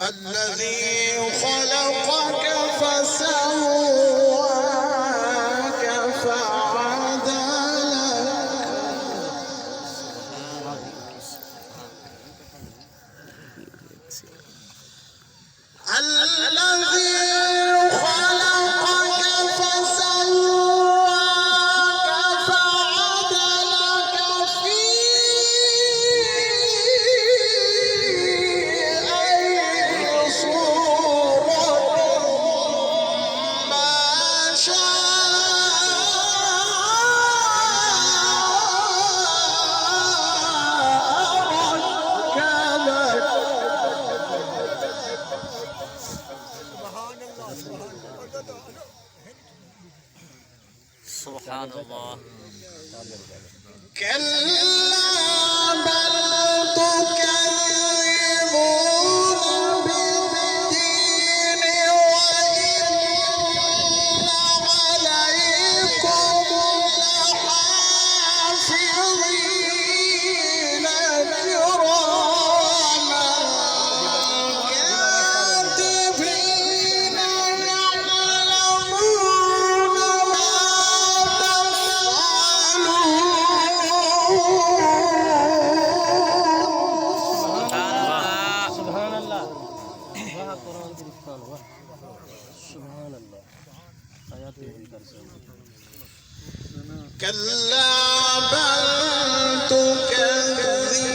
الذي خلقك فسواك فعدلك الذي خلقك فسواك فعدلك في أي صورة ما شاء سبحان الله. كلا بل تكذبون بالدين وإن عليكم لحافظين كراما كاتبين يعلمون ما سبحان الله. كلا بل تكذبون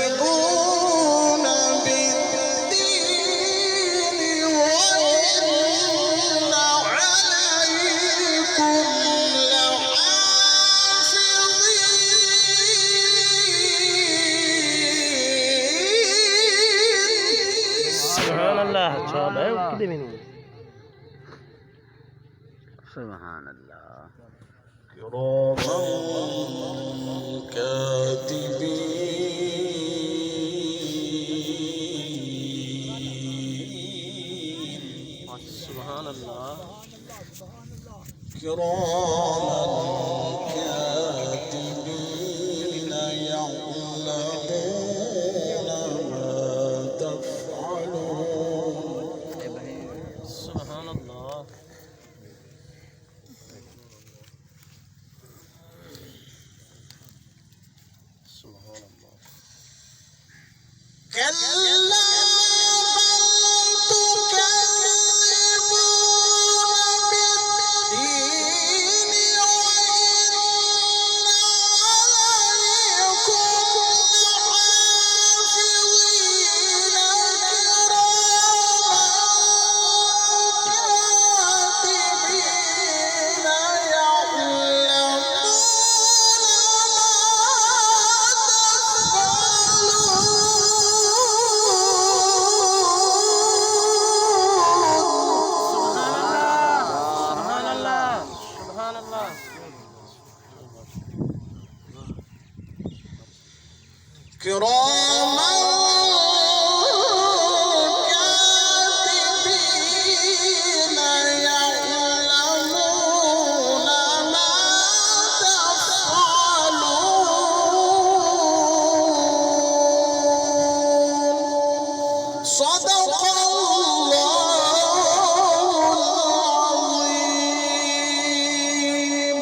بالدين وإن عليكم لحافظين سبحان الله. سبحان الله. كراما كاتبين سبحان الله. كراما كاتبين يعلمون ما تفعلون سبحان الله. سبحان الله. كلا بل تكذبون بالدين وإن عليكم لحافظين كراما كاتبين يعلمون سبحان الله. سبحان الله. كراما كاتبين يعلمون ما تفعلون صدق الله العظيم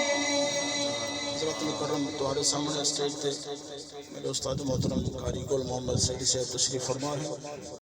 حضرت مکرم تمہارے سامنے اسٹیج تے میرے استاد محترم قاری گل محمد سعیدی صاحب تشریف فرما ہے